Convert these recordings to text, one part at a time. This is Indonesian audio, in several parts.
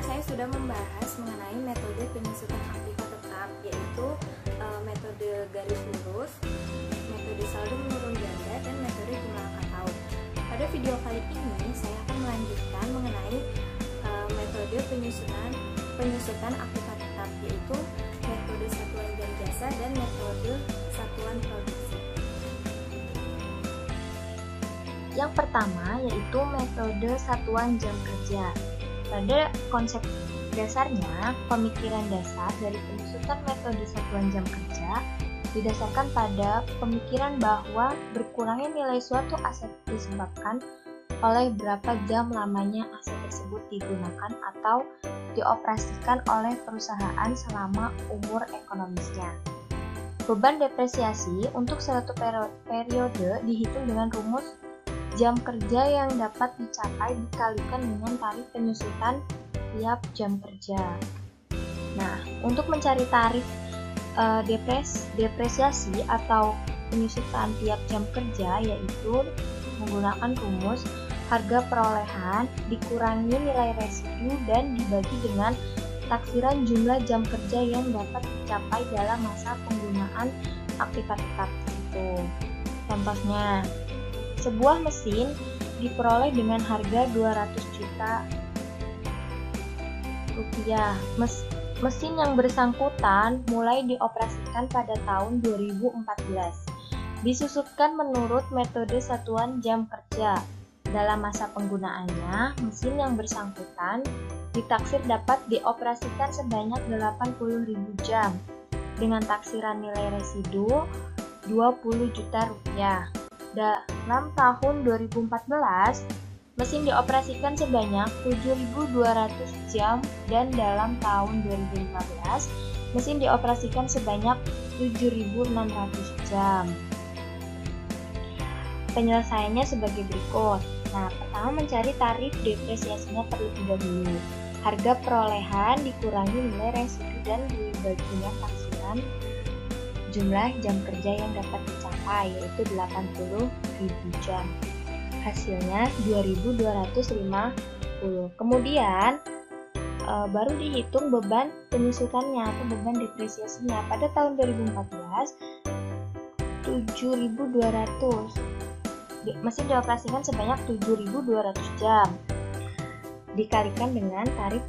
saya sudah membahas mengenai metode penyusutan aktiva tetap, yaitu metode garis lurus, metode saldo menurun ganda, dan metode jumlah angka tahun. Pada video kali ini saya akan melanjutkan mengenai metode penyusutan aktiva tetap, yaitu metode satuan jam jasa dan metode satuan produksi. Yang pertama yaitu metode satuan jam kerja. Pada konsep dasarnya, pemikiran dasar dari penyusutan metode satuan jam kerja didasarkan pada pemikiran bahwa berkurangnya nilai suatu aset disebabkan oleh berapa jam lamanya aset tersebut digunakan atau dioperasikan oleh perusahaan selama umur ekonomisnya. Beban depresiasi untuk suatu periode dihitung dengan rumus jam kerja yang dapat dicapai dikalikan dengan tarif penyusutan tiap jam kerja. Nah, untuk mencari tarif depresiasi atau penyusutan tiap jam kerja yaitu menggunakan rumus harga perolehan dikurangi nilai residu dan dibagi dengan taksiran jumlah jam kerja yang dapat dicapai dalam masa penggunaan aktiva tetap itu. Contohnya, sebuah mesin diperoleh dengan harga 200 juta rupiah. Mesin yang bersangkutan mulai dioperasikan pada tahun 2014. Disusutkan menurut metode satuan jam kerja. Dalam masa penggunaannya, mesin yang bersangkutan ditaksir dapat dioperasikan sebanyak 80.000 jam dengan taksiran nilai residu 20 juta rupiah. Dalam tahun 2014, mesin dioperasikan sebanyak 7.200 jam dan dalam tahun 2015, mesin dioperasikan sebanyak 7.600 jam. Penyelesaiannya sebagai berikut. Nah, pertama mencari tarif depresiasinya terlebih dahulu. Harga perolehan dikurangi nilai residu dan dibagi dengan taksiran jumlah jam kerja yang dapat dicapai yaitu 80.000 jam. Hasilnya 2.250. Kemudian baru dihitung beban penyusutannya atau beban depresiasinya. Pada tahun 2014 7.200. Mesin dioperasikan sebanyak 7.200 jam. Dikalikan dengan tarif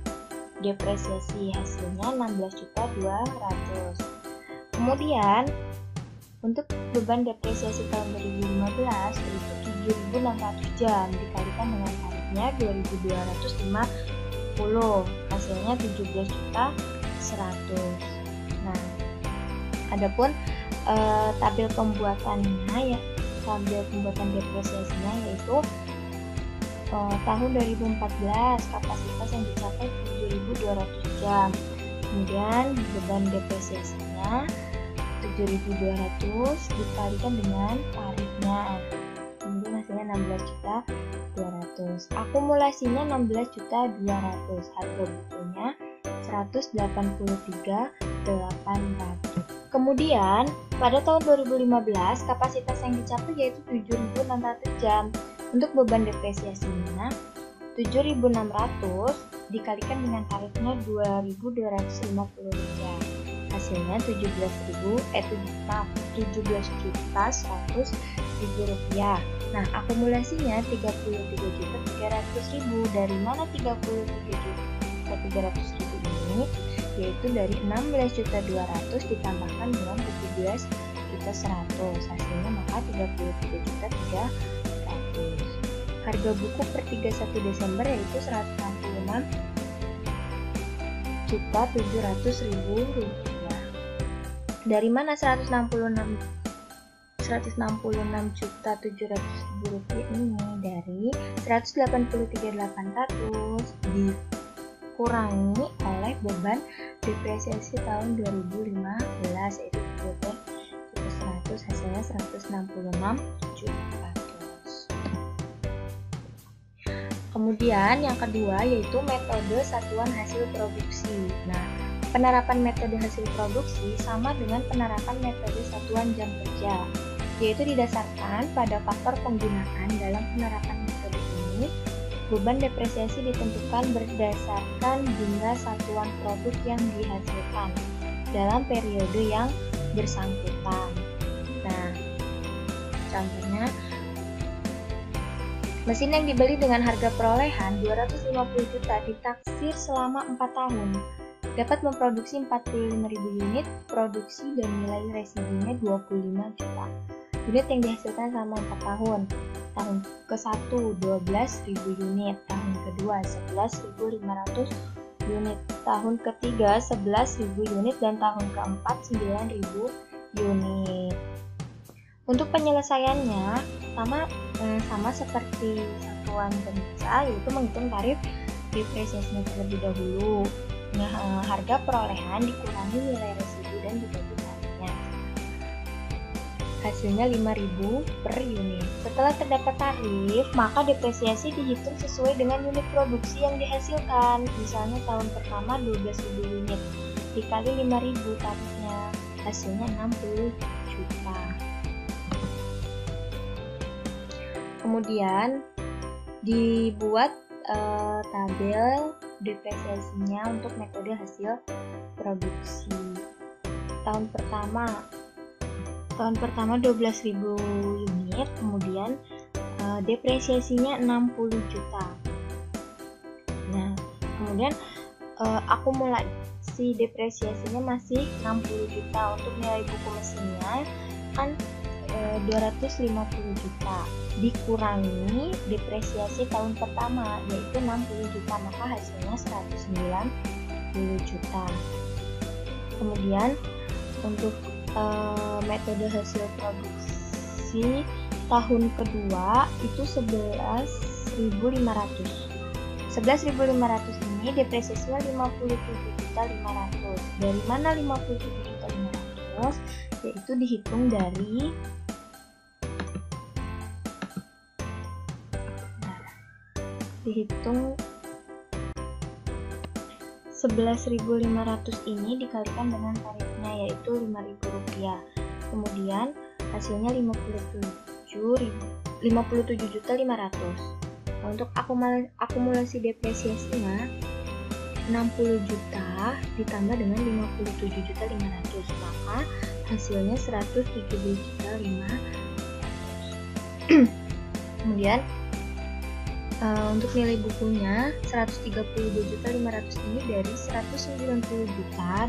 depresiasi, hasilnya 16.200. Kemudian untuk beban depresiasi tahun 2015 yaitu 7.600 jam dikalikan dengan tarifnya 2.250, hasilnya 17.100. Nah, adapun tabel pembuatannya tabel pembuatan depresiasinya yaitu tahun 2014 kapasitas yang dicapai 7.200 jam. Kemudian beban depresiasinya 7.200 dikalikan dengan tarifnya. Kemudian hasilnya 16.200. Akumulasinya 16.200. Harga bukunya 183.800. Kemudian pada tahun 2015 kapasitas yang dicapai yaitu 7.600 jam. Untuk beban depresiasinya 7.600 dikalikan dengan tarifnya 2.250 rupiah. Hasilnya 17.100.000 rupiah. Nah, akumulasinya 33.300.000. Dari mana 33.300.000 ini? Yaitu dari 16.200 ditambahkan dengan 17.100. Hasilnya maka 33.300. Harga buku per 31 Desember yaitu 166.700.000 rupiah. Dari mana 166.700.000 rupiah ini? Dari 183.800 dikurangi oleh beban depresiasi tahun 2015 yaitu 100, hasilnya 166.400. Kemudian yang kedua yaitu metode satuan hasil produksi. Nah, penerapan metode hasil produksi sama dengan penerapan metode satuan jam kerja, yaitu didasarkan pada faktor penggunaan dalam penerapan metode ini Beban depresiasi ditentukan berdasarkan jumlah satuan produk yang dihasilkan dalam periode yang bersangkutan. Nah, contohnya, mesin yang dibeli dengan harga perolehan 250 juta ditaksir selama 4 tahun, dapat memproduksi 45.000 unit produksi dan nilai residunya 25 juta. Unit yang dihasilkan selama 4 tahun. Tahun ke-1 12.000 unit, tahun kedua 11.500 unit, tahun ketiga 11.000 unit, dan tahun keempat 9.000 unit. Untuk penyelesaiannya sama seperti satuan kerja, yaitu menghitung tarif depresiasinya terlebih dahulu. Nah, harga perolehan dikurangi nilai residu dan dibagi tarifnya. Hasilnya 5.000 per unit. Setelah terdapat tarif, maka depresiasi dihitung sesuai dengan unit produksi yang dihasilkan. Misalnya tahun pertama 12.000 unit dikali 5.000 tarifnya, hasilnya 60 juta. Kemudian dibuat tabel depresiasinya untuk metode hasil produksi. Tahun pertama 12.000 unit, kemudian depresiasinya 60 juta. Nah, kemudian akumulasi depresiasinya masih 60 juta. Untuk nilai buku mesinnya kan 250 juta dikurangi depresiasi tahun pertama, yaitu 60 juta, maka hasilnya 190 juta. Kemudian untuk metode hasil produksi tahun kedua itu 11.500 ini depresiasinya 57.500. Dari mana 57.500? Yaitu dihitung dari dihitung 11.500 ini dikalikan dengan tarifnya, yaitu Rp5.000. Kemudian hasilnya 57.500. Untuk akumulasi depresiasinya 60 juta ditambah dengan 57.500, maka hasilnya 170.500. Kemudian untuk nilai bukunya 132.500 ini dari 190 juta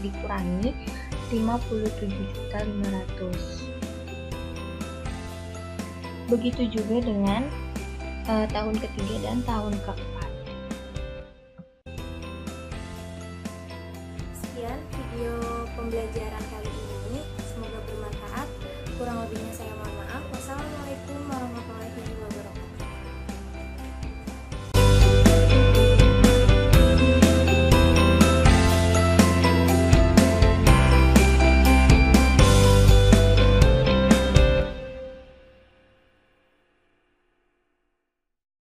dikurangi 57.500. Begitu juga dengan tahun ketiga dan tahun keempat.